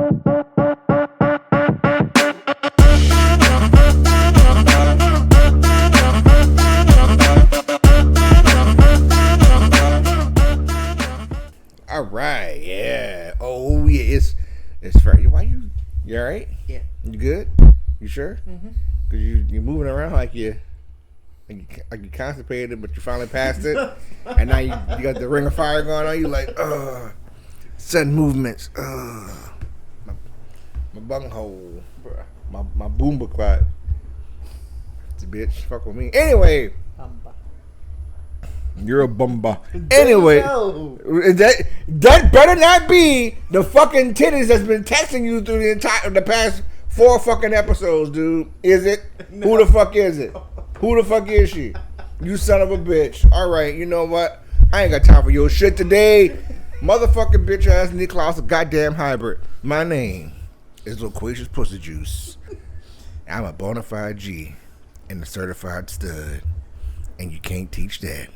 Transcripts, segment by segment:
All right, yeah. Oh yeah, it's Friday. Why you all right? Yeah. You good? You sure? Mm-hmm. Cause you're moving around like you constipated, but you finally passed it, and now you got the ring of fire going on. You like, sudden movements, my bunghole, my boomba clot. It's a bitch. Fuck with me. Anyway. You're a bumba. Anyway, that better not be the fucking titties that's been texting you through the past 4 fucking episodes, dude. Is it? No. Who the fuck is it? Who the fuck is she? You son of a bitch. All right, you know what? I ain't got time for your shit today. Motherfucking bitch ass Niklaus, a goddamn hybrid. My name is Loquacious Pussy Juice. I'm a bona fide G and a certified stud, and you can't teach that.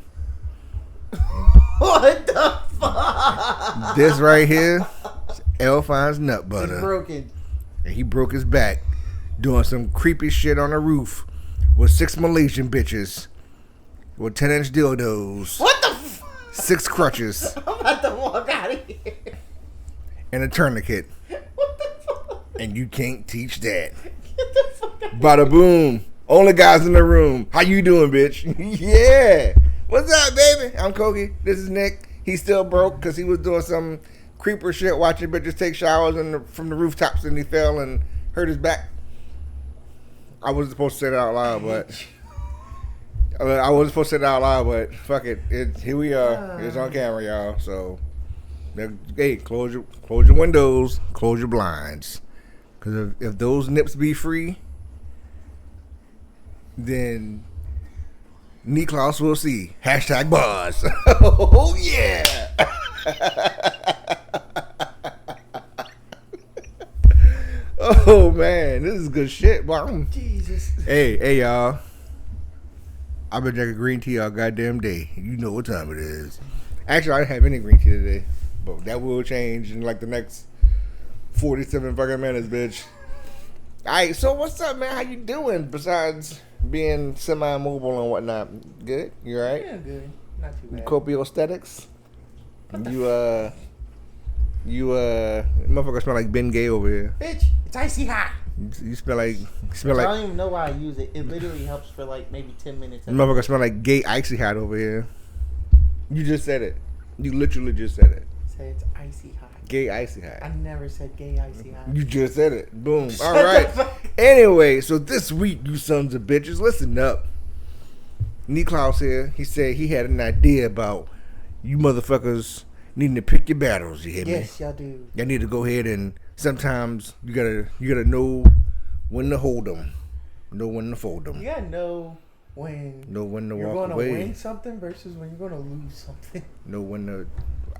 What the fuck? This right here is Elfine's nut butter. He's broken. And he broke his back doing some creepy shit on the roof with 6 Malaysian bitches with 10-inch dildos. What the fuck? 6 crutches. I'm about to walk out of here. And a tourniquet. What the fuck? And you can't teach that. Get the fuck out. Bada boom. Only guys in the room. How you doing, bitch? Yeah. What's up, baby? I'm Kogi. This is Nick. He's still broke because he was doing some creeper shit, watching bitches take showers from the rooftops, and he fell and hurt his back. I wasn't supposed to say that out loud, but fuck it. Here we are. It's on camera, y'all. So, hey, close your windows, close your blinds, because if those nips be free, then Niklaus will see. #buzz. Oh yeah. Oh man, this is good shit. Wow. Jesus. Hey y'all. I've been drinking green tea all goddamn day. You know what time it is. Actually, I didn't have any green tea today, but that will change in like the next 47 fucking minutes, bitch. Alright, so what's up, man? How you doing besides being semi-mobile and whatnot? Good? You alright? Yeah, good. Not too bad. Copio aesthetics? You motherfucker smell like Ben Gay over here. Bitch, it's icy hot. You smell like I don't even know why I use it. It literally helps for like maybe 10 minutes. Motherfucker smell like gay icy hot over here. You just said it. You literally just said it. Say it's icy hot. Gay icy hot. I never said gay icy hot. You just said it. Boom. All right. Anyway, so this week, you sons of bitches, listen up. Niklaus here, he said he had an idea about you motherfuckers needing to pick your battles. You hear me? Yes, y'all do. Y'all need to go ahead and sometimes you gotta know when to hold them, know when to fold them. You gotta know when to you're walk gonna away. win something versus when you're gonna lose something. Know when to.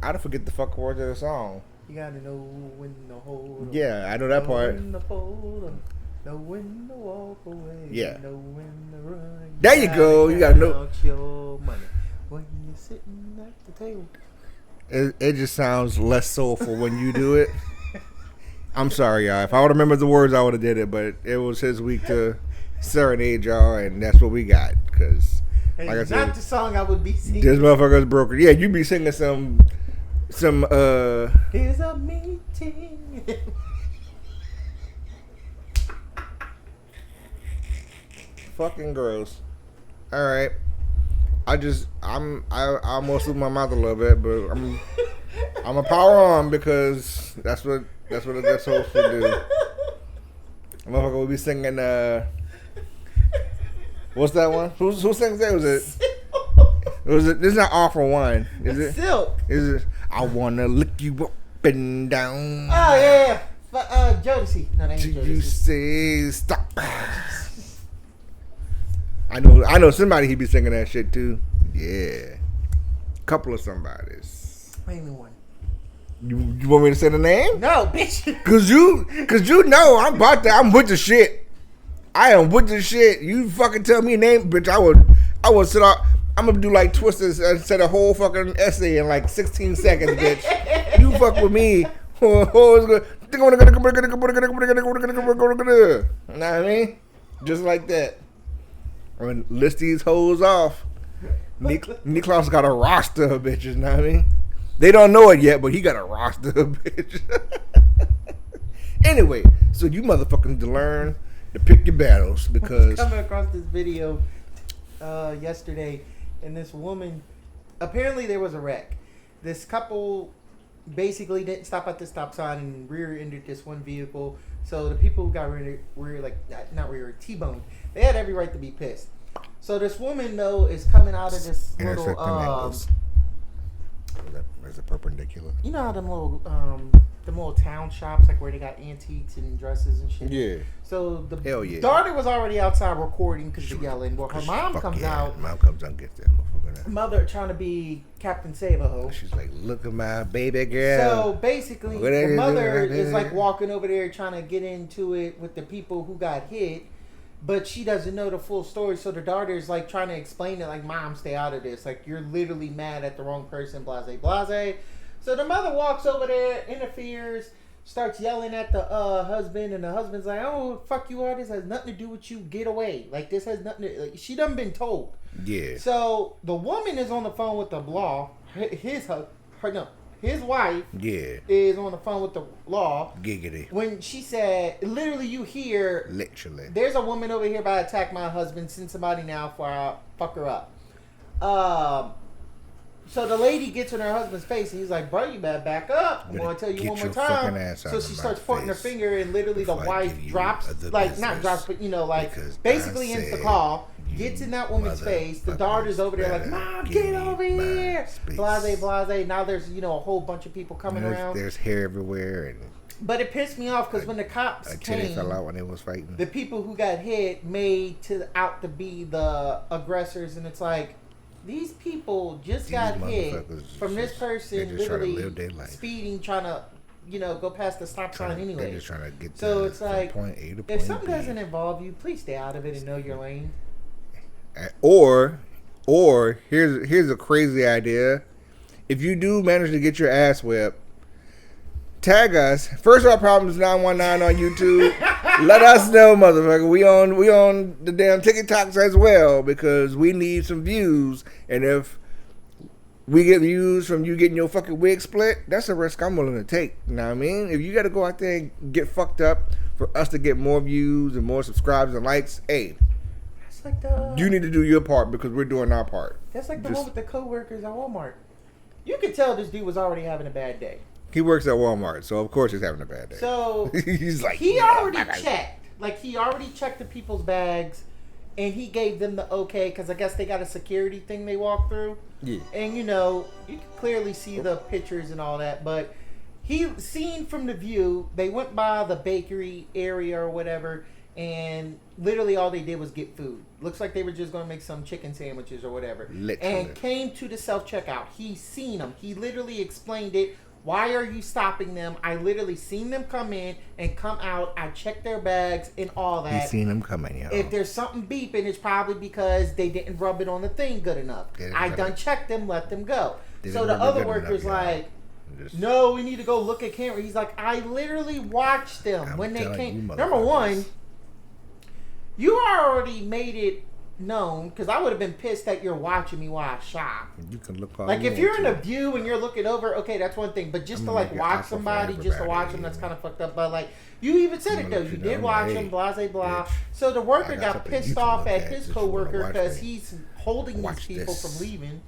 I don't forget the fuck words of the song. You gotta know when to hold 'em. Yeah, I know that part. When to fold 'em. Know when to walk away. Yeah. Know when to run. There you go. You gotta know. Count your money when you're sitting at the table. It just sounds less soulful when you do it. I'm sorry, y'all. If I would have remembered the words, I would have did it. But it was his week to serenade y'all, and that's what we got. Because, like I not said, the song I would be singing. This motherfucker's broken. Yeah, you be singing some. Here's a meeting. Fucking gross. All right. I almost threw my mouth a little bit, but I'm a power on because that's what that's supposed to do. Motherfucker will be singing what's that one? Who sings that? Was it? This is not All for One, is it? Silk. Is it? I wanna lick you up and down. Oh yeah. Jodeci. No, that ain't Till Jodeci. you say stop. I know somebody he be singing that shit too. Yeah. Couple of somebodies. Name me one. You want me to say the name? No, bitch. Cause you know I'm about that. I'm with the shit. I am with the shit. You fucking tell me a name, bitch. I would sit out. I'm gonna do like Twisters and set a whole fucking essay in like 16 seconds, bitch. You fuck with me. You know what I mean? Just like that. I mean, list these hoes off. Niklaus got a roster of bitches, you know what I mean? They don't know it yet, but he got a roster of bitches. Anyway, so you motherfuckers need to learn to pick your battles because... I was coming across this video yesterday, and this woman... Apparently there was a wreck. This couple basically didn't stop at the stop sign and rear-ended this one vehicle. So the people who got T-boned, they had every right to be pissed. So this woman, though, is coming out of this little... Is it perpendicular? You know how them little town shops, like where they got antiques and dresses and shit? Yeah. So the daughter was already outside recording because they're yelling. Well, her mom comes out. Mom comes out and gets that motherfucker. Mother trying to be Captain Save-A-Ho. She's like, look at my baby girl. So basically, the mother is like walking over there trying to get into it with the people who got hit. But she doesn't know the full story, so the daughter is like trying to explain it, like, Mom, stay out of this. Like, you're literally mad at the wrong person, blase, blase. So the mother walks over there, interferes, starts yelling at the husband, and the husband's like, oh, fuck you all, this has nothing to do with you, get away. Like, this has nothing to, like, she done been told. Yeah. So the woman is on the phone with the law, his wife is on the phone with the law. Giggity. When she said, literally you hear, literally, there's a woman over here about to attack my husband, send somebody now for I fuck her up. So the lady gets in her husband's face and he's like, bro, you better back up. I'm going to tell you one more time. So she starts pointing her finger and literally the wife drops, like not drops, but you know, like basically ends the call. Gets in that woman's face. The daughter's over there like, Mom, get over here. Blase, blase. Now there's, you know, a whole bunch of people coming around. There's hair everywhere. And but it pissed me off because when the cops came, fell out when they was fighting. The people who got hit made out to be the aggressors. And it's like, these people just got hit from this person literally speeding, trying to, you know, go past the stop sign anyway. They're just trying to get so it's like, point A to point if something B. doesn't involve you, please stay out of it and know your lane. Or here's a crazy idea. If you do manage to get your ass whipped, tag us. First Our Problems 919 on YouTube. Let us know, motherfucker. We on the damn TikToks as well because we need some views. And if we get views from you getting your fucking wig split, that's a risk I'm willing to take. You know what I mean? If you got to go out there and get fucked up for us to get more views and more subscribers and likes, hey, like you need to do your part because we're doing our part. That's like the one with the co-workers at Walmart. You could tell this dude was already having a bad day. He works at Walmart, so of course he's having a bad day. So he's like, he already checked. Like he already checked the people's bags, and he gave them the okay because I guess they got a security thing they walk through. Yeah. And you know you can clearly see the pictures and all that, but he seen from the view they went by the bakery area or whatever. And literally all they did was get food. Looks like they were just going to make some chicken sandwiches or whatever. Literally. And came to the self-checkout. He seen them. He literally explained it. Why are you stopping them? I literally seen them come in and come out. I checked their bags and all that. You seen them coming, y'all. If there's something beeping, it's probably because they didn't rub it on the thing good enough. I done checked them, let them go. So the other worker's like, no, we need to go look at camera. He's like, I literally watched them when they came. Number one, you already made it known because I would have been pissed that you're watching me while I shop. You can look all like if you're in a view and you're looking over, okay, that's one thing. But just to like watch somebody, just to watch them, that's kind of fucked up. But like you even said it though, you did watch them, blah blah blah. So the worker got pissed off at his coworker because he's holding these people from leaving.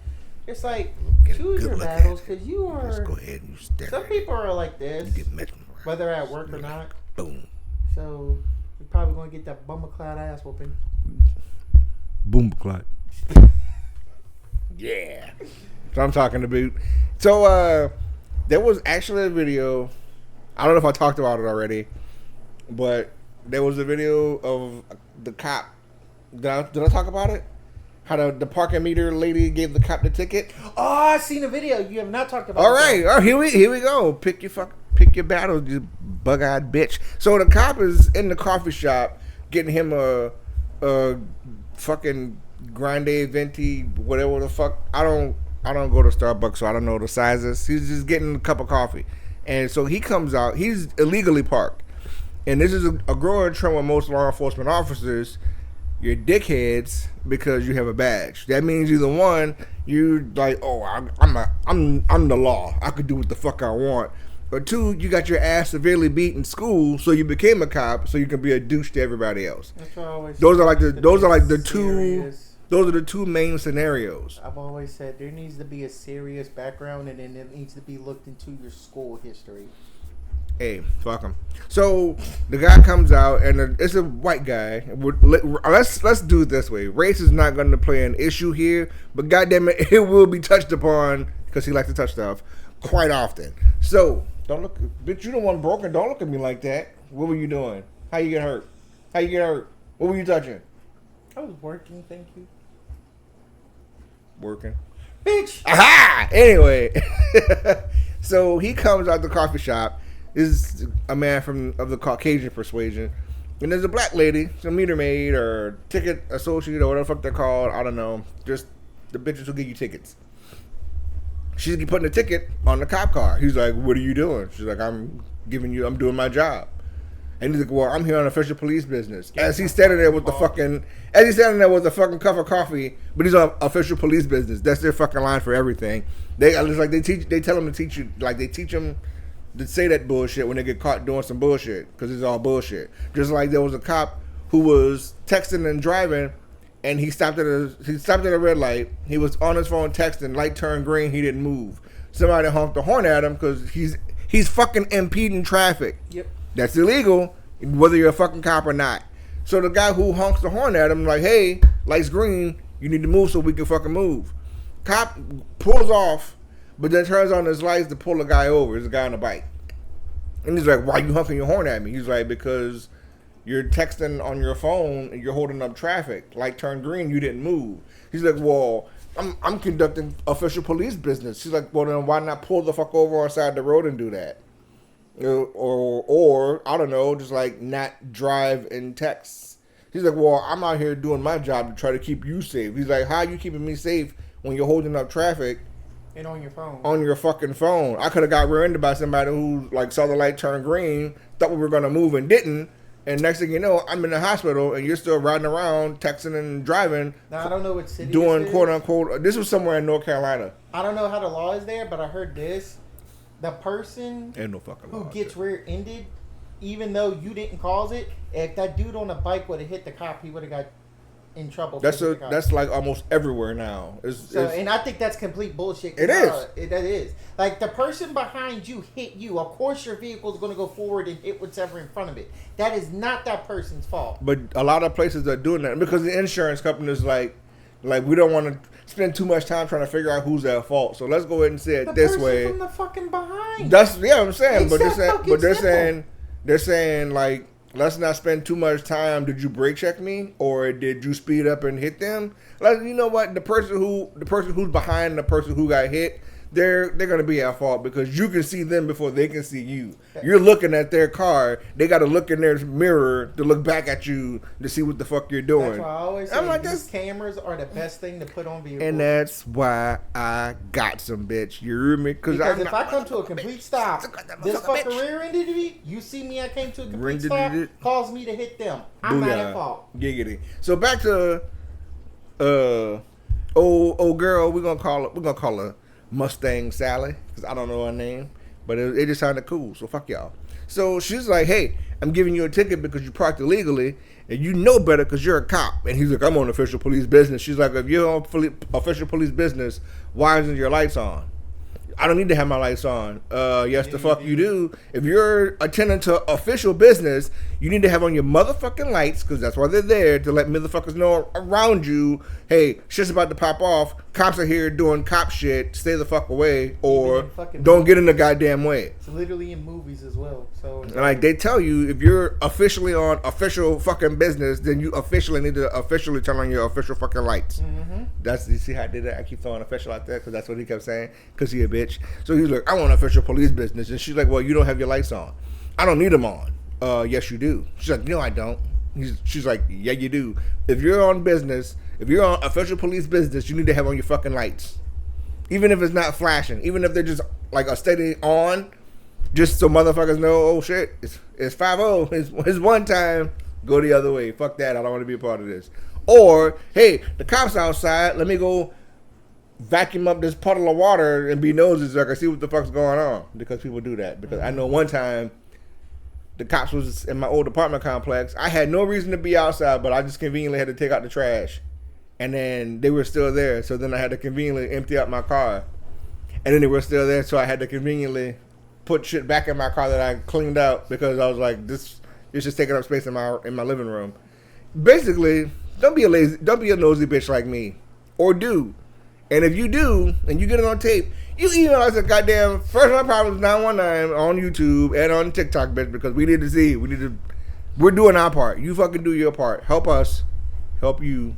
It's like choose your battles because you are. Just go ahead and you stare. Some people are like this, whether at work or not. Boom. So. You're probably gonna get that bummer-clad ass whooping. Boom-clad. Yeah. So I'm talking about. So there was actually a video. I don't know if I talked about it already, but there was a video of the cop. Did I talk about it? How the parking meter lady gave the cop the ticket. Oh, I seen the video. You have not talked about. All right. Oh, here we go. Pick your battles, you bug-eyed bitch. So the cop is in the coffee shop getting him a fucking grande venti, whatever the fuck. I don't go to Starbucks, so I don't know the sizes. He's just getting a cup of coffee, And so he comes out. He's illegally parked. And this is a growing trend with most law enforcement officers. You're dickheads because you have a badge. That means either one, you like, oh, I'm the law. I could do what the fuck I want. Or two, you got your ass severely beat in school, so you became a cop, so you can be a douche to everybody else. That's what I always those are like the two main scenarios. I've always said there needs to be a serious background, and then it needs to be looked into your school history. Hey, fuck him. So the guy comes out, and it's a white guy. Let's do it this way. Race is not going to play an issue here, but goddamn it, it will be touched upon because he likes to touch stuff quite often. So don't look, bitch. You the one broken. Don't look at me like that. What were you doing? How you get hurt? What were you touching? I was working. Thank you. Working. Bitch. Aha! Anyway, so he comes out the coffee shop. Is a man of the Caucasian persuasion, and there's a black lady, some meter maid or ticket associate or whatever the fuck they're called. I don't know. Just the bitches who give you tickets. She's putting a ticket on the cop car. He's like, "What are you doing?" She's like, I'm doing my job." And he's like, "Well, I'm here on official police business." As he's standing there with the fucking cup of coffee, but he's on official police business. That's their fucking line for everything. They tell him to teach you, like they teach them to say that bullshit when they get caught doing some bullshit, because it's all bullshit. Just like there was a cop who was texting and driving, and he stopped at a red light. He was on his phone texting. Light turned green. He didn't move. Somebody honked the horn at him because he's fucking impeding traffic. Yep. That's illegal, whether you're a fucking cop or not. So the guy who honks the horn at him, like, hey, light's green. You need to move so we can fucking move. Cop pulls off, but then turns on his lights to pull the guy over. There's a guy on a bike. And he's like, why you honking your horn at me? He's like, because you're texting on your phone and you're holding up traffic. Light turned green, you didn't move. He's like, well, I'm conducting official police business. She's like, well, then why not pull the fuck over on the side of the road and do that? Or I don't know, just like not drive and text. He's like, well, I'm out here doing my job to try to keep you safe. He's like, how are you keeping me safe when you're holding up traffic? And on your phone. On your fucking phone. I could have got rear-ended by somebody who like saw the light turn green, thought we were going to move and didn't. And next thing you know, I'm in the hospital and you're still riding around, texting and driving. Now, I don't know what city doing quote-unquote. This was somewhere in North Carolina. I don't know how the law is there, but I heard this. The person Ain't no fucking who law gets rear-ended, even though you didn't cause it, if that dude on the bike would have hit the cop, he would have got in trouble. That's like almost everywhere now. And I think that's complete bullshit. It is. That is. Like, the person behind you hit you. Of course your vehicle is going to go forward and hit whatever in front of it. That is not that person's fault. But a lot of places are doing that because the insurance companies like we don't want to spend too much time trying to figure out who's at fault. So let's go ahead and say it this way. From the fucking behind. That's I'm saying. They're saying like, let's not spend too much time. Did you brake check me, or did you speed up and hit them? Like, you know what? The person who's behind the person who got hit, they're gonna be at fault because you can see them before they can see you. You're looking at their car. They got to look in their mirror to look back at you to see what the fuck you're doing. That's why I always say these cameras are the best thing to put on vehicles. And that's why I got some, bitch. You hear me? Because if I come to a complete stop, this fucker rear-ended me, you see me, I came to a complete stop, caused me to hit them. I'm not at fault. Giggity. So back to old girl, we're gonna call her Mustang Sally, because I don't know her name, but it just sounded cool, so fuck y'all. So she's like, hey, I'm giving you a ticket because you parked illegally, and you know better because you're a cop. And he's like, I'm on official police business. She's like, if you're on official police business, why isn't your lights on? I don't need to have my lights on. Yes, the fuck you do. If you're attending to official business, you need to have on your motherfucking lights, because that's why they're there, to let motherfuckers know around you, hey, shit's about to pop off. Cops are here doing cop shit. Stay the fuck away, or don't get in the goddamn way. It's literally in movies as well. So like they tell you, if you're officially on official fucking business, then you officially need to officially turn on your official fucking lights. Mm-hmm. You see how I did that? I keep throwing official out there because that's what he kept saying. Because he a bitch. So he's like, I want official police business, and she's like, well, you don't have your lights on. I don't need them on. Yes, you do. She's like, no, I don't. She's like, yeah, you do. If you're on business, if you're on official police business, you need to have on your fucking lights. Even if it's not flashing, even if they're just like a steady on, Just so motherfuckers know, oh shit, it's 5-0. It's one time. Go the other way. Fuck that. I don't want to be a part of this. Or, hey, the cops outside. Let me go vacuum up this puddle of water and be nosy so I can see what the fuck's going on. Because people do that. Because I know one time the cops was in my old apartment complex. I had no reason to be outside, but I just conveniently had to take out the trash. And then they were still there. So then I had to conveniently empty out my car. And then they were still there. So I had to conveniently put shit back in my car that I cleaned out because I was like, this is just taking up space in my living room. Basically, don't be a nosy bitch like me. Or do. And if you do, and you get it on tape, you email us at goddamn First World Problems 919 on YouTube and on TikTok, bitch, because we need to see. We're doing our part. You fucking do your part. Help us. Help you.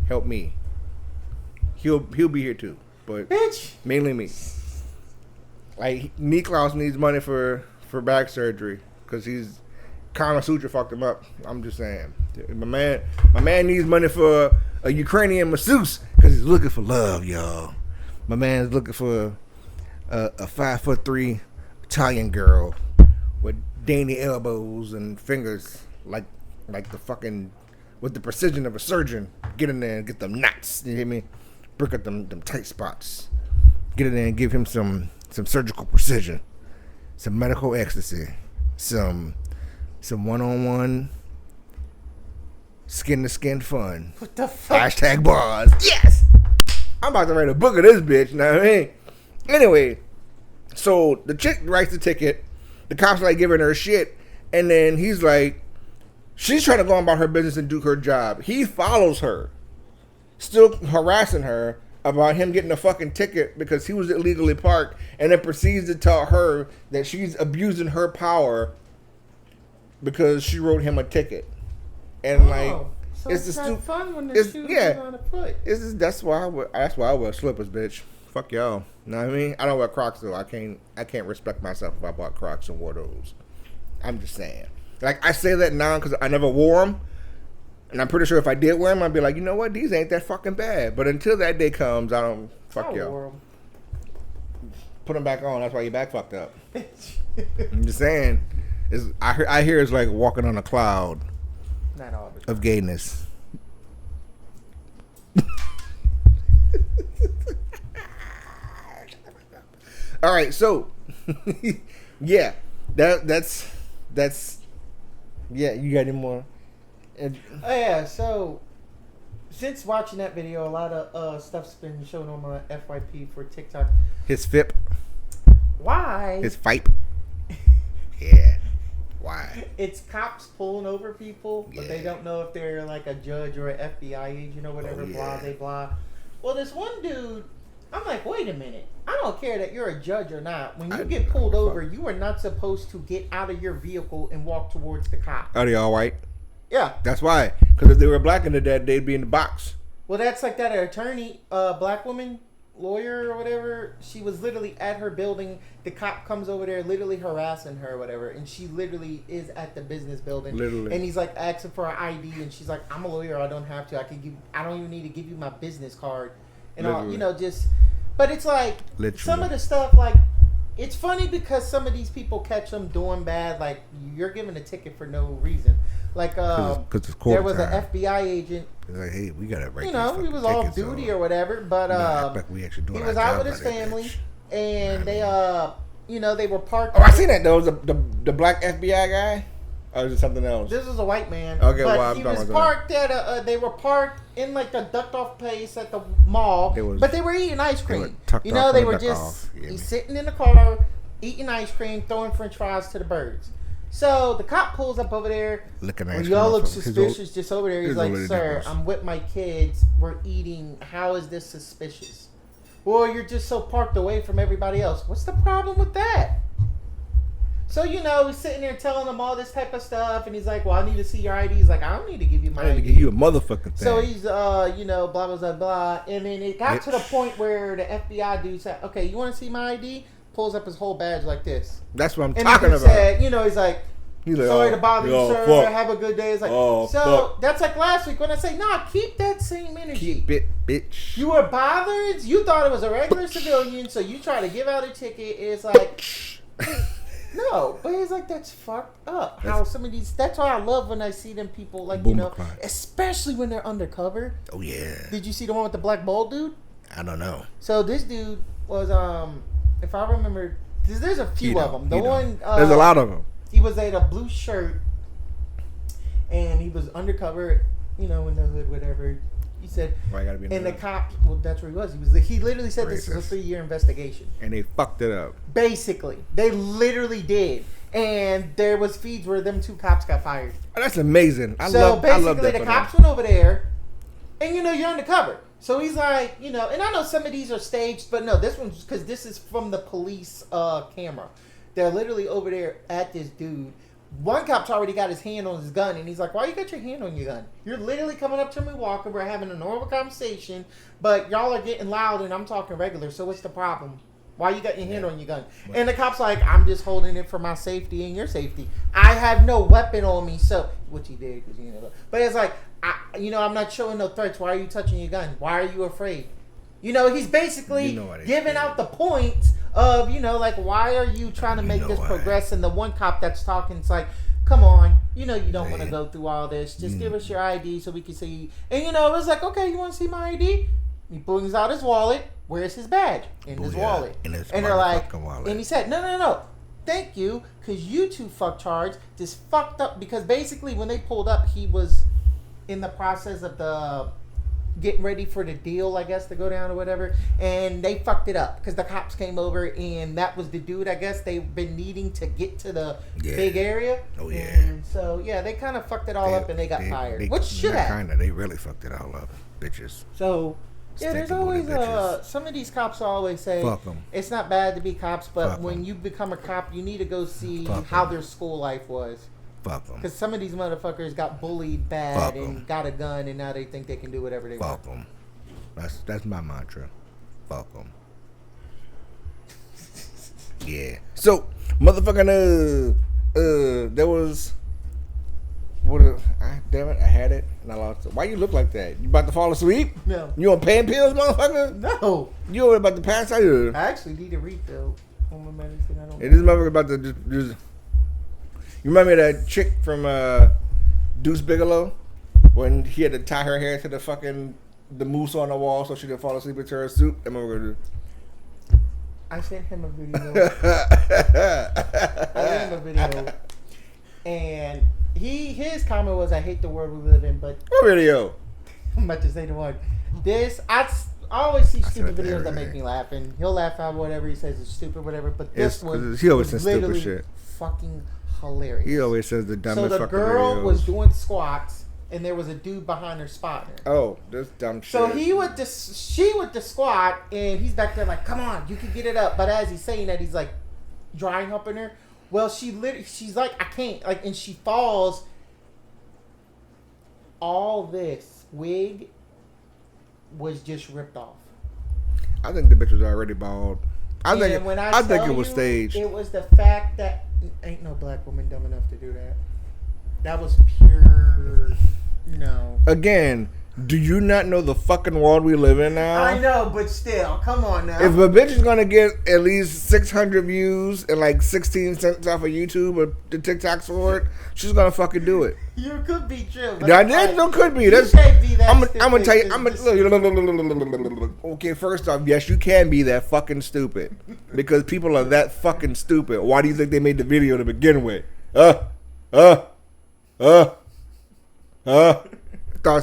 Help me. He'll be here too. But bitch. Mainly me. Like, Niklaus needs money for back surgery because he's Kama Sutra fucked him up. I'm just saying. My man needs money for a Ukrainian masseuse because he's looking for love, y'all. My man's looking for a 5'3" Italian girl with dainty elbows and fingers like the fucking with the precision of a surgeon. Get in there and get them knots. You hear me? Break up them tight spots. Get in there and give him some surgical precision, some medical ecstasy, some one-on-one skin-to-skin fun. What the fuck? Hashtag bars. Yes! I'm about to write a book of this bitch, you know what I mean? Anyway, so the chick writes the ticket. The cops like giving her shit. And then he's like, she's trying to go on about her business and do her job. He follows her, still harassing her about him getting a fucking ticket because he was illegally parked, and then proceeds to tell her that she's abusing her power because she wrote him a ticket. And so it's just fun when the shoes are on the foot. That's why I wear slippers, bitch. Fuck y'all. Know what I mean? I don't wear Crocs though. I can't respect myself if I bought Crocs and wore those. I'm just saying. Like, I say that now because I never wore them. And I'm pretty sure if I did wear them, I'd be like, you know what? These ain't that fucking bad. But until that day comes, I don't. Fuck y'all. Put them back on. That's why your back fucked up. I'm just saying. I hear it's like walking on a cloud. Not all the time. Of gayness. All right, so yeah, that's yeah. You got any more? So since watching that video, a lot of stuff's been shown on my FYP for TikTok. His FIP. Why? His FIPE. Yeah. Why? It's cops pulling over people, but they don't know if they're like a judge or an FBI agent or whatever. Blah, blah, blah. Well, this one dude, I'm like, wait a minute. I don't care that you're a judge or not. When you get pulled over, you are not supposed to get out of your vehicle and walk towards the cop. Are they all white? Yeah. That's why. Because if they were black in the day, they'd be in the box. Well, that's like that attorney, black woman, lawyer or whatever. She was literally at her building. The cop comes over there literally harassing her or whatever. And she literally is at the business building. Literally. And he's like asking for her ID. And she's like, I'm a lawyer. I don't have to. I don't even need to give you my business card. And literally. All, just... But it's like, literally. Some of the stuff, like, it's funny because some of these people catch them doing bad. Like, you're given a ticket for no reason. Like, there was an FBI agent. Like, hey, we got to write. He was off duty or whatever. But we actually doing he was out with his family. And they, they were parked. Oh, I seen that. Though. Was the black FBI guy? Or is it something else? This was a white man. Okay, but he was parked at they were parked in like the ducked off place at the mall. But they were eating ice cream. They were just sitting in the car, eating ice cream, throwing french fries to the birds. So the cop pulls up over there. Y'all look suspicious just over there. He's like, sir, I'm with my kids. We're eating. How is this suspicious? Well, you're just so parked away from everybody else. What's the problem with that? So, he's sitting there telling them all this type of stuff. And he's like, well, I need to see your ID. He's like, I don't need to give you my ID. I need to give you a motherfucking thing. So he's, blah, blah, blah, blah. And then it got to the point where the FBI dude said, okay, you want to see my ID? Pulls up his whole badge like this. That's what I'm talking about. Said, he's like, sorry to bother you, sir. Fuck. Have a good day. It's like, fuck. That's like last week when I say, nah, keep that same energy. Keep it, bitch. You were bothered. You thought it was a regular civilian, so you try to give out a ticket. It's like... No, but it's like, that's fucked up. How some of these, that's why I love when I see them people, like, especially when they're undercover. Oh, yeah. Did you see the one with the black bald dude? I don't know. So this dude was, if I remember, because there's a few of them. The one, there's a lot of them. He was in a blue shirt, and he was undercover, in the hood, whatever. He said, and the cop, well, that's where he was. He literally said this is a 3-year investigation. And they fucked it up. Basically. They literally did. And there was feeds where them 2 cops got fired. Oh, that's amazing. I love that the cops went over there, and, you're undercover. So he's like, and I know some of these are staged, but no, this one's, because this is from the police camera. They're literally over there at this dude. One cop's already got his hand on his gun, and he's like, why you got your hand on your gun? You're literally coming up to me walking. We're having a normal conversation, but y'all are getting loud, and I'm talking regular, so what's the problem? Why you got your hand on your gun? And the cop's like, I'm just holding it for my safety and your safety. I have no weapon on me, so... Which he did, because But it's like, I'm not showing no threats. Why are you touching your gun? Why are you afraid? He's basically giving out the points of, why are you trying to make this progress? And the one cop that's talking, it's like, come on, you don't want to go through all this. Just give us your ID so we can see. And, it was like, okay, you want to see my ID? He brings out his wallet. Where's his badge? In his wallet. And they're like, and he said, no. Thank you, because you 2 fucktards just fucked up. Because basically when they pulled up, he was in the process of the getting ready for the deal, I guess, to go down or whatever. And they fucked it up because the cops came over, and that was the dude, I guess, they've been needing to get to the big area. Oh, yeah. And so, they kind of fucked it all up, and they got fired. Which should have. They really fucked it all up, bitches. So... Yeah, there's always some of these cops always say it's not bad to be cops, but when you become a cop, you need to go see how their school life was. Fuck them. Because some of these motherfuckers got bullied bad and got a gun, and now they think they can do whatever they want. Fuck them. That's my mantra. Fuck them. Yeah. So, motherfucking there was. Damn it, I had it and I lost it. Why you look like that? You about to fall asleep? No. You on pain pills, motherfucker? No. You about to pass out? I actually need a refill on my medicine. I don't. This motherfucker about to just. You remember that chick from Deuce Bigelow when he had to tie her hair to the moose on the wall so she could fall asleep into her soup? That motherfucker. I sent him a video. And his comment was, I hate the world we live in, but... What video? I'm about to say the one. I always see stupid videos that make me laugh, and he'll laugh at whatever he says is stupid, whatever, but this one he always says stupid shit. Fucking hilarious. He always says the dumbest fucking videos. So the girl was doing squats, and there was a dude behind her spotting her. Oh, this dumb shit. So she with the squat, and he's back there like, come on, you can get it up. But as he's saying that, he's like dry humping her. Well, she's like, I can't, like, and she falls. All this wig was just ripped off. I think the bitch was already bald. I think it was staged. It was the fact that ain't no black woman dumb enough to do that. That was pure no. Again, do you not know the fucking world we live in now? I know, but still, come on now. If a bitch is gonna get at least 600 views and like 16 cents off of YouTube or the TikToks for it, she's gonna fucking do it. You could be true. No, could be. That's, can't be that. I'm gonna tell you. Okay, first off, yes, you can be that fucking stupid because people are that fucking stupid. Why do you think they made the video to begin with? Thought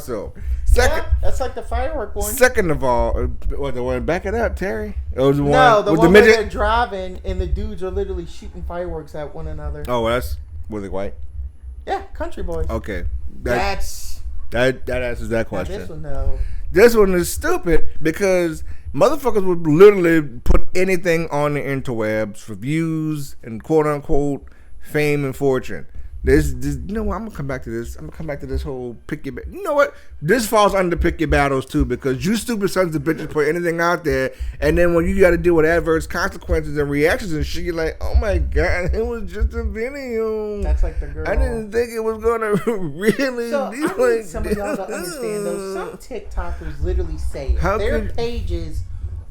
so. Second, yeah, that's like the firework one. Second of all, what the one? Back it up, Terry. It was the one. No, the one where they're driving and the dudes are literally shooting fireworks at one another. Oh, well, was it white? Yeah, country boys. Okay, that answers that question. This one, no. This one is stupid because motherfuckers would literally put anything on the interwebs for views and quote unquote fame and fortune. This, you know what? I'm gonna come back to this. I'm gonna come back to this whole pick your. You know what? This falls under pick your battles too, because you stupid sons of bitches put anything out there, and then when you got to deal with adverse consequences and reactions and shit, you're like, oh my god, it was just a video. That's like the girl. I didn't think it was gonna really. So be I like need some of y'all to understand though. Some TikTokers literally say it. Their pages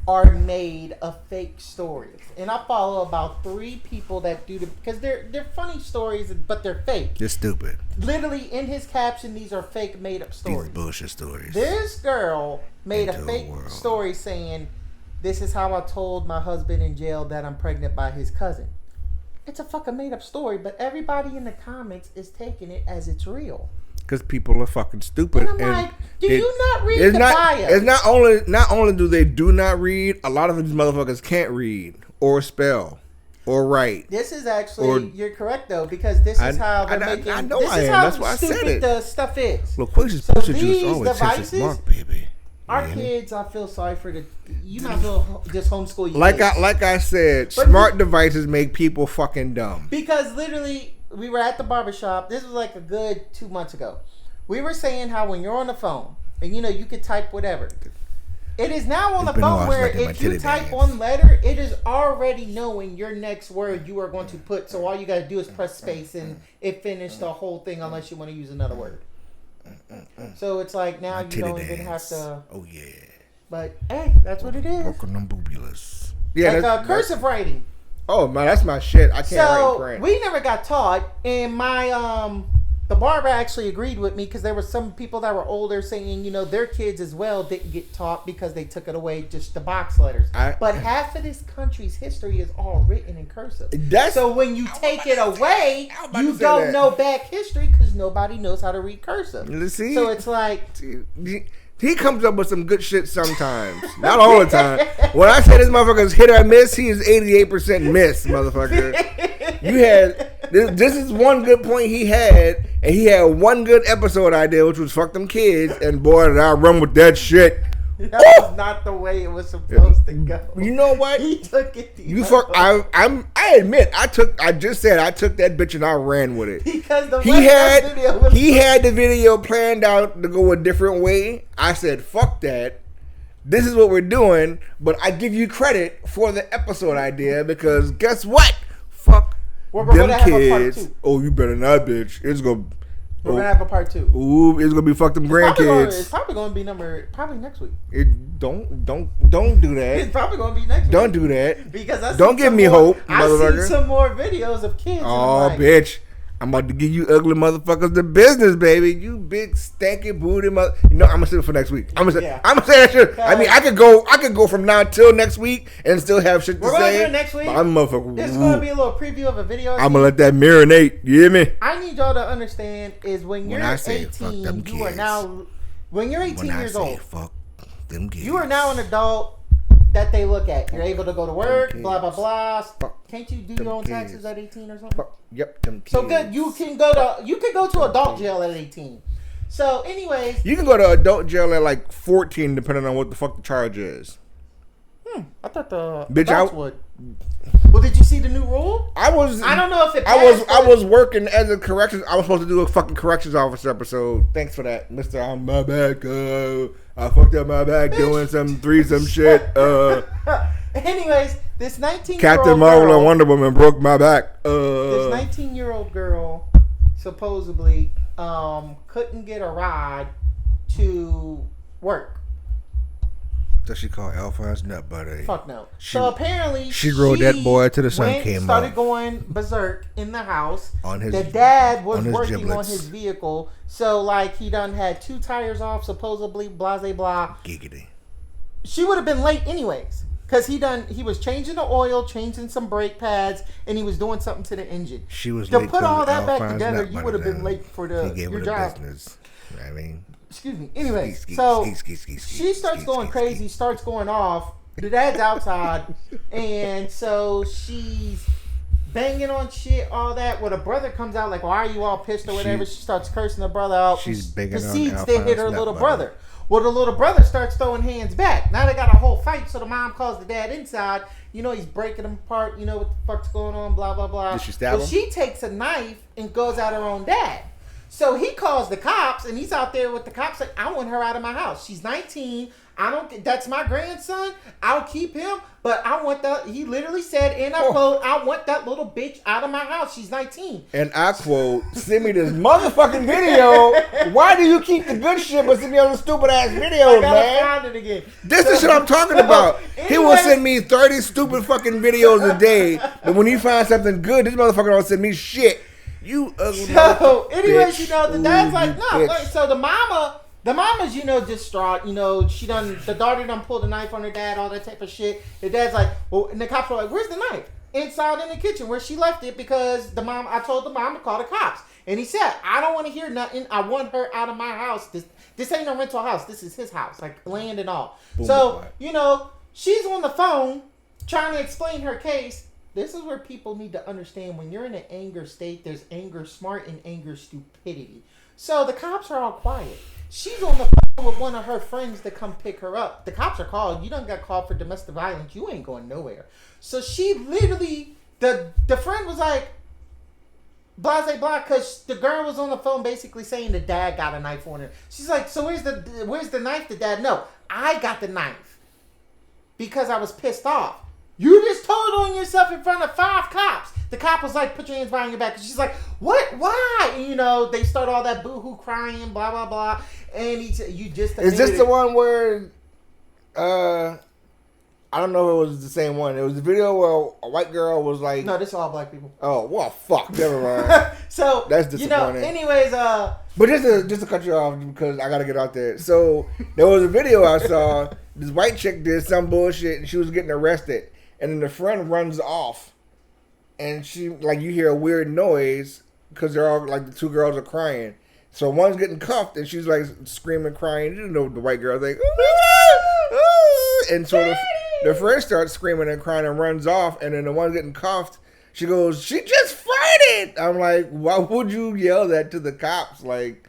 are made of fake stories. And I follow about 3 people that do because they're funny stories, but they're fake. They're stupid. Literally in his caption, these are fake made up stories. These bullshit stories. This girl made a fake story saying, "This is how I told my husband in jail that I'm pregnant by his cousin." It's a fucking made up story, but everybody in the comments is taking it as it's real. Because people are fucking stupid. And I'm like, do you not read the bio? It's not only do they do not read, a lot of these motherfuckers can't read or spell or write. This is actually, you're correct though, because this is how they're making. I know this I is am. how That's why I said stupid it. the stuff is. Loquacious So Pussy Juice these always hits its mark, baby. Our kids, I feel sorry for you might as well just homeschool your like kids. Like I said, smart devices make people fucking dumb. Because literally, we were at the barbershop. This was like a good 2 months ago. We were saying how when you're on the phone, and you could type whatever. It is now on the phone where if you type one letter, it is already knowing your next word you are going to put. So all you got to do is press space and it finished the whole thing unless you want to use another word. So it's like now you don't even have to. Oh yeah. But hey, that's what it is. Broken them boobulous. Yeah, like cursive writing. Oh man, that's my shit. I can't write in print. We never got taught, and my the barber actually agreed with me because there were some people that were older saying, their kids as well didn't get taught because they took it away, just the box letters. But half of this country's history is all written in cursive. So when you take it away, you don't know back history because nobody knows how to read cursive. See? So it's like... He comes up with some good shit sometimes. Not all the time. When I say this motherfucker's hit or miss, he is 88% miss, motherfucker. This is one good point he had, and he had one good episode idea, which was fuck them kids, and boy, did I run with that shit. That was not the way it was supposed to go. You know what? He took it. I admit, I just said I took that bitch and I ran with it. Because he had the video planned out to go a different way. I said, fuck that. This is what we're doing, but I give you credit for the episode idea because guess what? Fuck them kids. Oh, you better not, bitch. We're going to have a part 2. Ooh, it's going to be fuck them grandkids. It's probably going to be probably next week. Don't do that. It's probably going to be next week. Don't do that. Because don't give me hope, I've seen some more videos of kids. Oh, bitch. I'm about to give you ugly motherfuckers the business, baby. You big stanky booty mother. I'm gonna say it for next week. I'm gonna say that shit. I mean, I could go from now till next week and still have shit to say. We're gonna do it next week. I'm motherfucker. This is gonna be a little preview of a video. I'm gonna let that marinate. You hear me? I need y'all to understand is when you're 18, you are now. When you're 18 years old, fuck them kids. You are now an adult that they look at. You're able to go to work, blah blah blah. Can't you do your own taxes at 18 or something? Yep, them kids. So good. You can go to adult jail at 18. So, anyways, you can go to adult jail at like 14, depending on what the fuck the charge is. I thought the bitch adults would. Well, did you see the new rule? I don't know if it passed. I was working as a corrections. I was supposed to do a fucking corrections officer episode. Thanks for that, Mister. I'm my back. I fucked up my back doing some threesome shit. Anyways, this 19-year-old Captain Marvel and Wonder Woman broke my back. This 19-year-old girl supposedly couldn't get a ride to work. Does she call Alphonse nut butter? Fuck no. So apparently she rode that boy till the sun came up. Started going berserk in the house. The dad was working on his vehicle, so like he done had 2 tires off, supposedly blah blah blah. Giggity. She would have been late anyways, cause he was changing the oil, changing some brake pads, and he was doing something to the engine. She was to late put all that back together. You would have been late for your job. Business. I mean. Excuse me. Anyway, so she starts going crazy, starts going off. The dad's outside, and so she's banging on shit, all that. Well, the brother comes out like, "Why are you all pissed or whatever?" She starts cursing the brother out. She's banging proceeds to hit her little brother. Well, the little brother starts throwing hands back. Now they got a whole fight. So the mom calls the dad inside. He's breaking them apart. What the fuck's going on? Blah blah blah. Did she stab him? She takes a knife and goes at her own dad. So he calls the cops, and he's out there with the cops like, I want her out of my house. She's 19. That's my grandson. I'll keep him, but I want he literally said, and I quote, I want that little bitch out of my house. She's 19. And I quote, send me this motherfucking video. Why do you keep the good shit but send me all the stupid ass videos, man? Find it again. This is what I'm talking about. He will send me 30 stupid fucking videos a day, but when he finds something good, this motherfucker don't send me shit. You ugly So, anyways, bitch. The dad's like, no. Bitch. So the mama's, distraught. The daughter done pulled a knife on her dad, all that type of shit. The dad's like, well, and the cops are like, where's the knife? Inside in the kitchen where she left it because I told the mom to call the cops. And he said, I don't want to hear nothing. I want her out of my house. This ain't a rental house. This is his house, like land and all. Boom, so, she's on the phone trying to explain her case. This is where people need to understand when you're in an anger state, there's anger smart and anger stupidity. So the cops are all quiet. She's on the phone with one of her friends to come pick her up. The cops are called. You done got called for domestic violence. You ain't going nowhere. So she literally, the friend was like, blase blah, because the girl was on the phone basically saying the dad got a knife on her. She's like, so where's the knife? The dad, no, I got the knife because I was pissed off. You just told on yourself in front of 5 cops. The cop was like, put your hands behind your back. And she's like, what? Why? And, they start all that boo-hoo crying, blah, blah, blah. And you just... Is this the one where... I don't know if it was the same one. It was the video where a white girl was like... No, this is all black people. Oh, well, fuck. Never mind. So, that's disappointing. Anyways... But just to cut you off, because I got to get out there. So, there was a video I saw. This white chick did some bullshit, and she was getting arrested. And then the friend runs off, and she, like, you hear a weird noise because they're all, like, the 2 girls are crying. So one's getting cuffed, and she's, like, screaming, crying. The white girl's like, and so the friend starts screaming and crying and runs off, and then the one getting cuffed, she goes, she just farted. I'm like, why would you yell that to the cops? Like,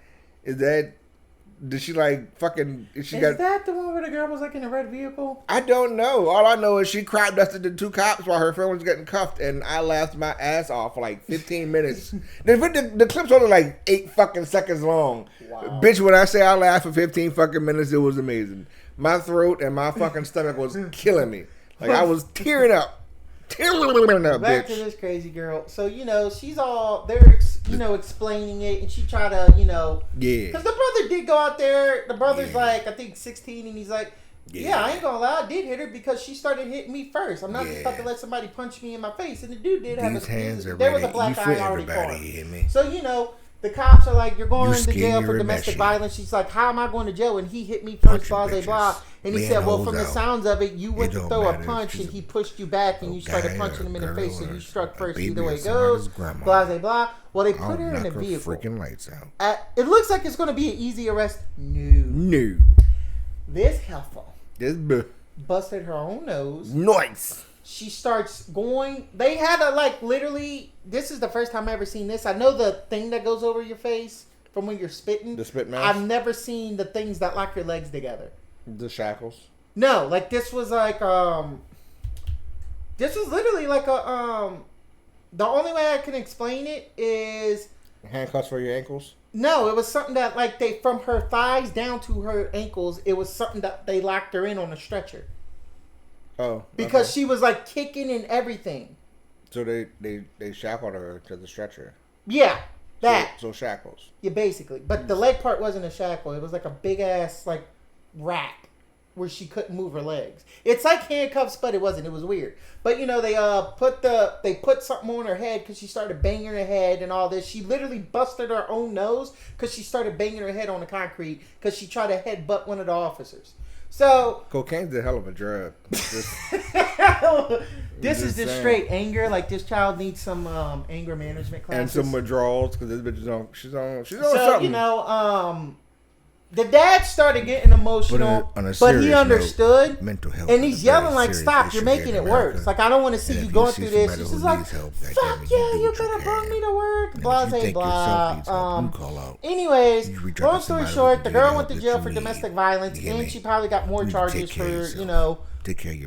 did she like fucking? Is that the one where the girl was like in a red vehicle? I don't know. All I know is she crap dusted the 2 cops while her friend was getting cuffed, and I laughed my ass off for like 15 minutes. The clip's only like 8 fucking seconds long. Wow. Bitch, when I say I laughed for 15 fucking minutes, it was amazing. My throat and my fucking stomach was killing me. Like I was tearing up. Back to this crazy girl. So, she's all, they're, explaining it, and she tried to, yeah. Because the brother did go out there. The brother's like, I think 16, and he's like, yeah, I ain't gonna lie, I did hit her because she started hitting me first. I'm not just about to let somebody punch me in my face. And the dude did have there was a black eye already formed. So, the cops are like, you're going to jail for domestic violence. She's like, how am I going to jail? And he hit me first, blah, blah, blah. And he said, well, from the sounds of it, you went to throw a punch and he pushed you back and you started punching him in the face. So you struck first. Either way it goes, blah, blah, blah. Well, they put her in a vehicle. Freaking lights out. It looks like it's going to be an easy arrest. No. This heifer busted her own nose. Nice. She starts going. They had a literally. This is the first time I've ever seen this. I know the thing that goes over your face from when you're spitting. The spit mask. I've never seen the things that lock your legs together. The shackles. No, this was like This was literally like a The only way I can explain it is handcuffs for your ankles. No, it was something that they from her thighs down to her ankles. It was something that they locked her in on a stretcher. Oh, because she was kicking and everything. So they shackled her to the stretcher. Yeah, that. So shackles. Yeah, basically. But the leg part wasn't a shackle. It was like a big ass rack where she couldn't move her legs. It's like handcuffs, but it wasn't. It was weird. But they put something on her head because she started banging her head and all this. She literally busted her own nose because she started banging her head on the concrete because she tried to headbutt one of the officers. So cocaine's a hell of a drug. This is just straight anger. This child needs some anger management classes and some withdrawals because this bitch is on. She's on something. The dad started getting emotional, but he understood, mental health, and he's yelling "Stop! You're making it worse. I don't want to see you going through this." She's just like, "Fuck yeah, you better bring me to work." Blah blah. Anyways, long story short, the girl went to jail for domestic violence, and she probably got more charges for Take care of your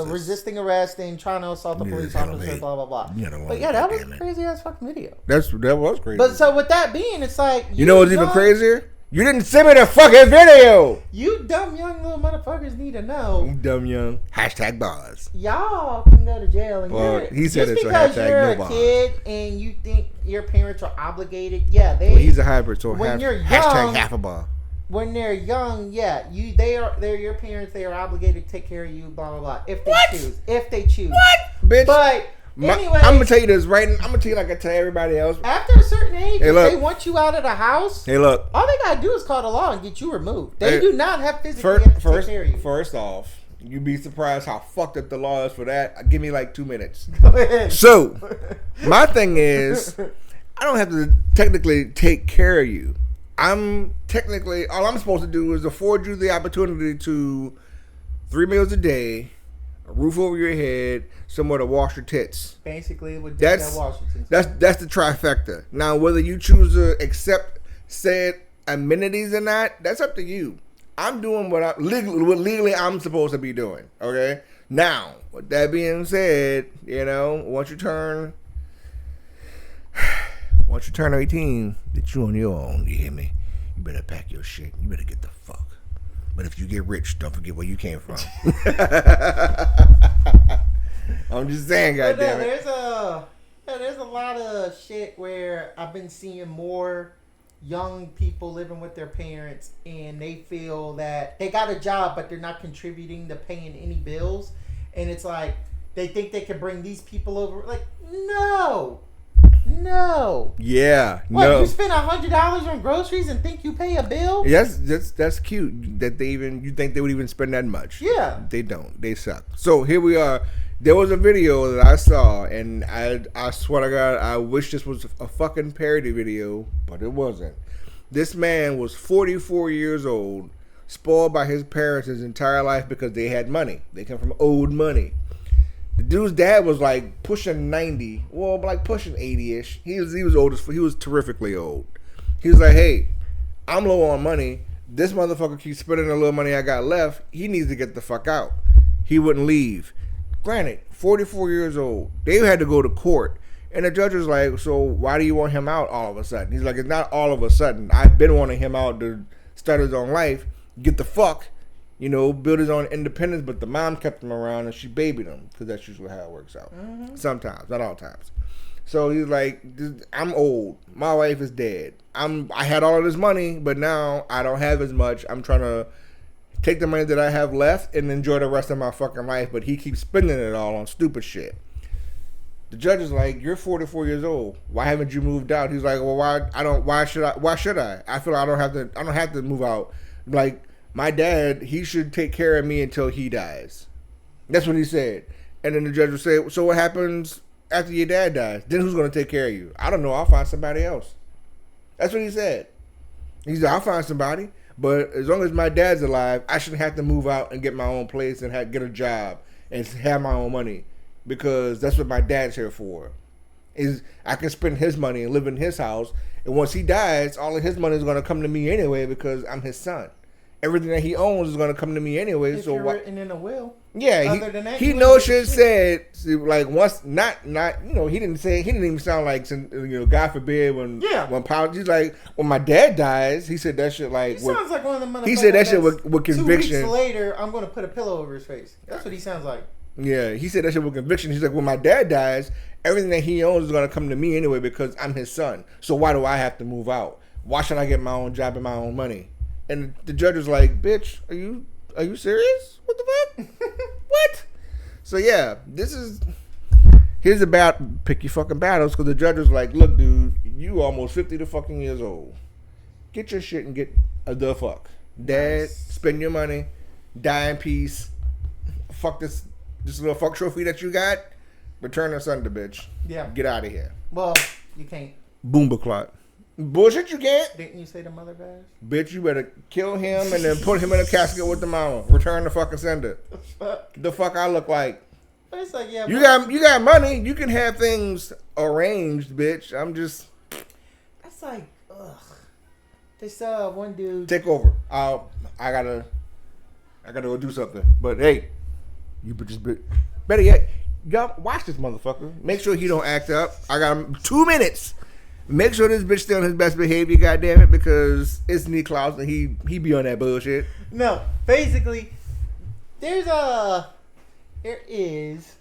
resisting arrest and trying to assault the police officer, blah, blah, blah. But yeah, that was a crazy-ass fucking video. That was crazy. But so with that being, it's like... You know what's even crazier? You didn't send me the fucking video. You dumb young little motherfuckers need to know. You dumb young. Hashtag bars. Y'all can go to jail. And he said just it's because a you're no a kid and you think your parents are obligated, yeah, they... Well, he's a hybrid, so when you're young, hashtag half a bar. When they're young, yeah, they're your parents. They are obligated to take care of you. Blah blah blah. If they choose, What, bitch? But anyway, I'm gonna tell you this right. I'm gonna tell you like I tell everybody else. After a certain age, if they want you out of the house. Hey, look. All they gotta do is call the law and get you removed. They do not have physically have to take care of you. First off, you'd be surprised how fucked up the law is for that. Give me like 2 minutes. Go ahead. So, my thing is, I don't have to technically take care of you. I'm technically, all I'm supposed to do is afford you the opportunity to 3 meals a day, a roof over your head, somewhere to wash your tits. Basically, with Washington. That's the trifecta. Now, whether you choose to accept said amenities or not, that's up to you. I'm doing what legally I'm supposed to be doing. Okay. Now, with that being said, once you turn 18, that you on your own, you hear me? You better pack your shit. You better get the fuck. But if you get rich, don't forget where you came from. I'm just saying, goddamn it. There's a lot of shit where I've been seeing more young people living with their parents and they feel that they got a job but they're not contributing to paying any bills. And it's like they think they can bring these people over. Like, no. Yeah. What, you spend $100 on groceries and think you pay a bill? Yes, that's cute. That you think they would even spend that much? Yeah. They don't. They suck. So here we are. There was a video that I saw, and I swear to God, I wish this was a fucking parody video, but it wasn't. This man was 44 years old, spoiled by his parents his entire life because they had money. They come from old money. The dude's dad was like pushing 90, well, like pushing 80-ish. He was old he was terrifically old. He was like, hey, I'm low on money. This motherfucker keeps spending the little money I got left. He needs to get the fuck out. He wouldn't leave. Granted, 44 years old. They had to go to court. And the judge was like, so why do you want him out all of a sudden? He's like, it's not all of a sudden. I've been wanting him out to start his own life, get the fuck. Build his own independence, but the mom kept him around and she babied him because that's usually how it works out. Mm-hmm. Sometimes, not all times. So he's like, I'm old. My wife is dead. I had all of this money, but now I don't have as much. I'm trying to take the money that I have left and enjoy the rest of my fucking life, but he keeps spending it all on stupid shit. The judge is like, you're 44 years old. Why haven't you moved out? He's like, well, why should I? I feel I don't have to move out. Like, my dad, he should take care of me until he dies. That's what he said. And then the judge would say, so what happens after your dad dies? Then who's going to take care of you? I don't know. I'll find somebody else. That's what he said. He said, I'll find somebody. But as long as my dad's alive, I shouldn't have to move out and get my own place and get a job and have my own money. Because that's what my dad's here for. Is I can spend his money and live in his house. And once he dies, all of his money is going to come to me anyway because I'm his son. Everything that he owns is going to come to me anyway. If you're written in a will. Yeah, he knows shit said like once not he didn't even sound like God forbid when Paul, he's like when my dad dies, he said that shit like he sounds like one of them motherfuckers. He said that shit with conviction. 2 weeks later, I'm going to put a pillow over his face. That's what he sounds like. Yeah, he said that shit with conviction. He's like, when my dad dies, everything that he owns is going to come to me anyway because I'm his son. So why do I have to move out? Why should I get my own job and my own money? And the judge was like, bitch, are you serious? What the fuck? What? So yeah, here's about pick your fucking battles because the judge was like, look, dude, you almost 50 to fucking years old. Get your shit and get the fuck. Dad, spend your money, die in peace. Fuck this little fuck trophy that you got. Return us under, bitch. Yeah. Get out of here. Well, you can't. Boomba clot. Bullshit, you can't. Didn't you say the mother bears? Bitch, you better kill him and then put him in a casket with the mama. Return the fucking sender. The fuck I look like. But it's like, yeah. You got money. You can have things arranged, bitch. I'm just. That's like, ugh. This one dude. Take over. I gotta go do something. But hey, You just better yet, y'all watch this motherfucker. Make sure he don't act up. I got 2 minutes. Make sure this bitch still on his best behavior, goddamn it, because it's Nick Klaus and he be on that bullshit. No, basically, there is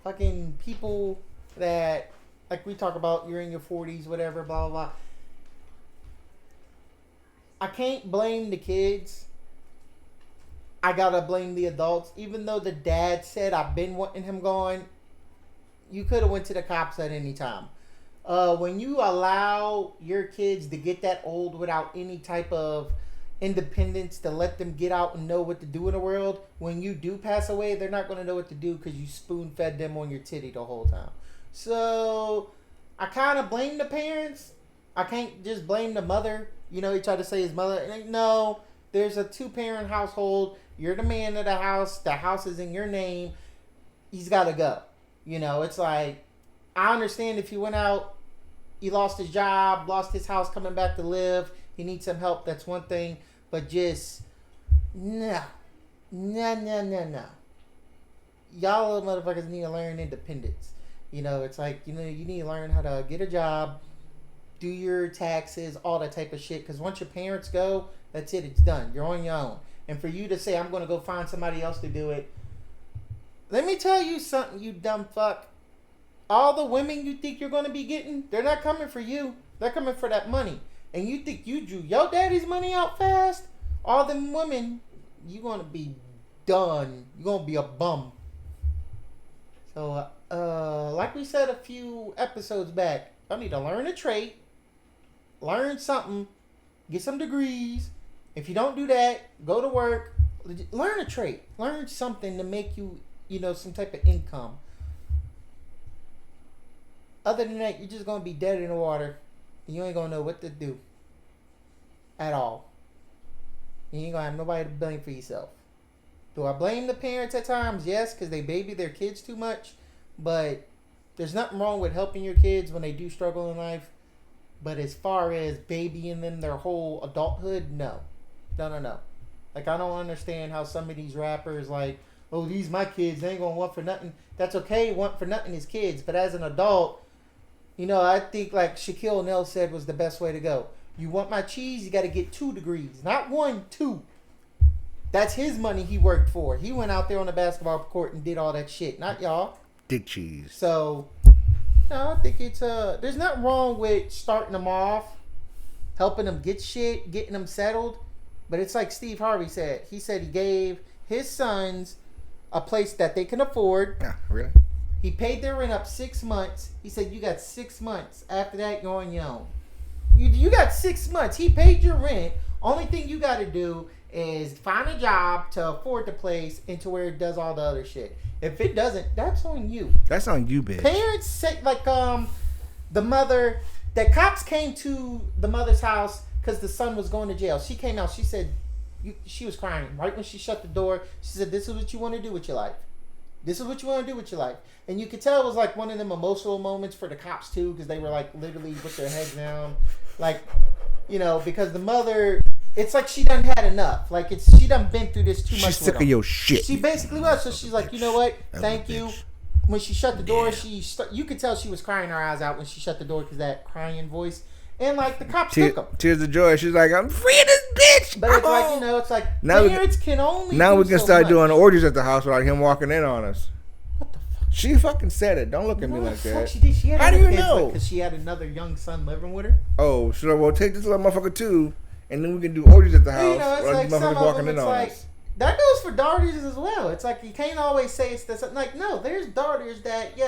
fucking people that, like we talk about, you're in your 40s, whatever, blah, blah, blah. I can't blame the kids. I gotta blame the adults. Even though the dad said, I've been wanting him gone, you could have went to the cops at any time. When you allow your kids to get that old without any type of independence to let them get out and know what to do in the world, when you do pass away, they're not going to know what to do because you spoon-fed them on your titty the whole time. So, I kind of blame the parents. I can't just blame the mother. You know, he tried to say his mother. No, there's a 2-parent household. You're the man of the house. The house is in your name. He's got to go. You know, it's like, I understand if he went out, he lost his job, lost his house, coming back to live. He needs some help. That's one thing. But just, no. Y'all little motherfuckers need to learn independence. You know, it's like, you know, you need to learn how to get a job, do your taxes, all that type of shit. Because once your parents go, that's it. It's done. You're on your own. And for you to say, I'm going to go find somebody else to do it. Let me tell you something, you dumb fuck. All the women you think you're going to be getting, they're not coming for you. They're coming for that money. And you think you drew your daddy's money out fast? All them women, you're going to be done. You're going to be a bum. So, like we said a few episodes back, I need to learn a trade, learn something, get some degrees. If you don't do that, go to work, learn a trade, learn something to make you, you know, some type of income. Other than that, you're just going to be dead in the water. And you ain't going to know what to do. At all. You ain't going to have nobody to blame for yourself. Do I blame the parents at times? Yes, because they baby their kids too much. But there's nothing wrong with helping your kids when they do struggle in life. But as far as babying them their whole adulthood, no. No. Like, I don't understand how some of these rappers, like, oh, these my kids, they ain't going to want for nothing. That's okay, want for nothing is kids. But as an adult, you know, I think like Shaquille O'Neal said was the best way to go. You want my cheese, you got to get 2 degrees. Not 1, 2. That's his money he worked for. He went out there on the basketball court and did all that shit. Not y'all. Dick cheese. So, no, I think it's, there's nothing wrong with starting them off, helping them get shit, getting them settled. But it's like Steve Harvey said. He said he gave his sons a place that they can afford. Yeah, really? He paid their rent up 6 months. He said, you got 6 months. After that, you're on your own. You got 6 months. He paid your rent. Only thing you got to do is find a job to afford the place and to where it does all the other shit. If it doesn't, that's on you. That's on you, bitch. Parents say, like, the mother, the cops came to the mother's house because the son was going to jail. She came out. She said, she was crying. Right when she shut the door, she said, this is what you want to do with your life. This is what you want to do with your life. And you could tell it was like one of them emotional moments for the cops too, because they were like literally with their heads down. Like, you know, because the mother, it's like she done had enough. Like, she done been through this too much. She's sick of your shit. She basically was. So she's like, you know what? Thank you. When she shut the door, you could tell she was crying her eyes out when she shut the door because that crying voice. And like the cops took him. Tears of joy. She's like, I'm free of this bitch. But it's like, you know, it's like now parents can only. Now we can so start much. doing orgies at the house without him walking in on us. What the fuck? She fucking said it. Don't look at me like that. She did. She had How do you know? Because she had another young son living with her. Oh, so we'll take this little motherfucker too, and then we can do orgies at the house. You know, it's like some of them, it's like that goes for daughters as well. It's like you can't always say it's this. Like, no, there's daughters that,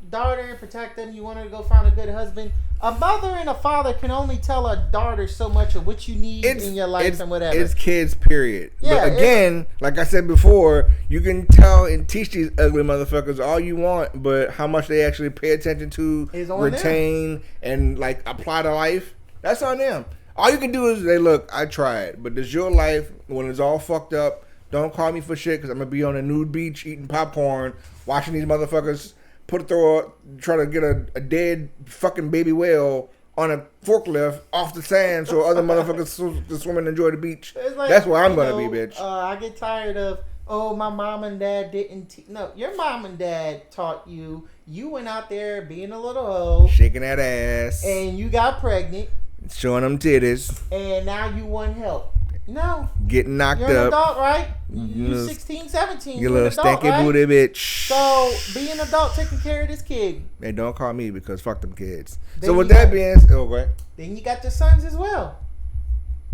daughter, protect them. You want her to go find a good husband. A mother and a father can only tell a daughter so much of what you need in your life and whatever. It's kids, period. Yeah, but again, like I said before, you can tell and teach these ugly motherfuckers all you want, but how much they actually pay attention to, retain, and like apply to life, that's on them. All you can do is say, look, I tried, but this your life. When it's all fucked up, don't call me for shit because I'm going to be on a nude beach eating popcorn, watching these motherfuckers try to get a dead fucking baby whale on a forklift off the sand so other motherfuckers can swim and enjoy the beach. Like, that's where I'm going to be, bitch. I get tired of oh, my mom and dad didn't. No, your mom and dad taught you. You went out there being a little hoe. Shaking that ass. And you got pregnant. Showing them titties. And now you want help. No. Getting knocked up. You're an adult, right? You're 16, 17. You little adult, stanky right? booty bitch. So, be an adult taking care of this kid. Hey, don't call me because fuck them kids. Then so with that being said, okay. Then you got the sons as well.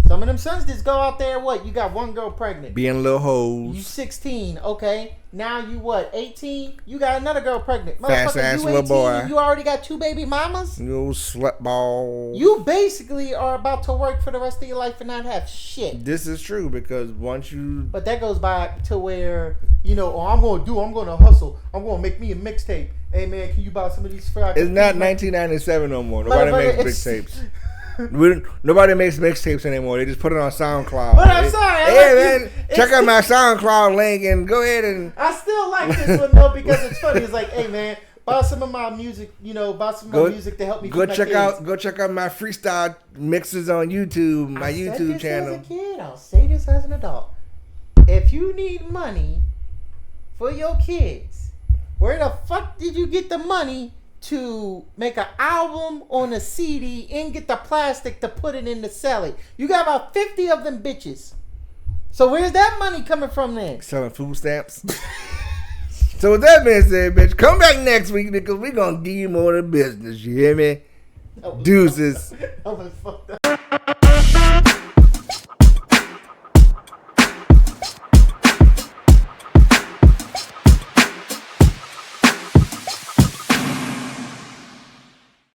Some of them sons just go out there, what? You got one girl pregnant. Being little hoes. You 16, okay. Now you what, 18? You got another girl pregnant. Fast ass little boy. You already got 2 baby mamas? You slut ball. You basically are about to work for the rest of your life and not have shit. This is true because once you... But that goes back to where, you know, I'm going to hustle. I'm going to make me a mixtape. Hey, man, can you buy some of these fries? It's not 1997 no more. Nobody makes mixtapes. Nobody makes mixtapes anymore. They just put it on SoundCloud. But I'm sorry. Hey, man, check out my SoundCloud link and go ahead and... I still like this one, though, because it's funny. It's like, hey, man, buy some of my music, you know, buy some of my music to help me Go check out my freestyle mixes on YouTube, my YouTube channel. As a kid, I'll say this as an adult. If you need money for your kids, where the fuck did you get the money to make an album on a CD and get the plastic to put it in to sell it? You got about 50 of them bitches. So where's that money coming from then? Selling food stamps. So with that being said, bitch, come back next week because we're going to give you more of the business. You hear me? Deuces. I was fucked up.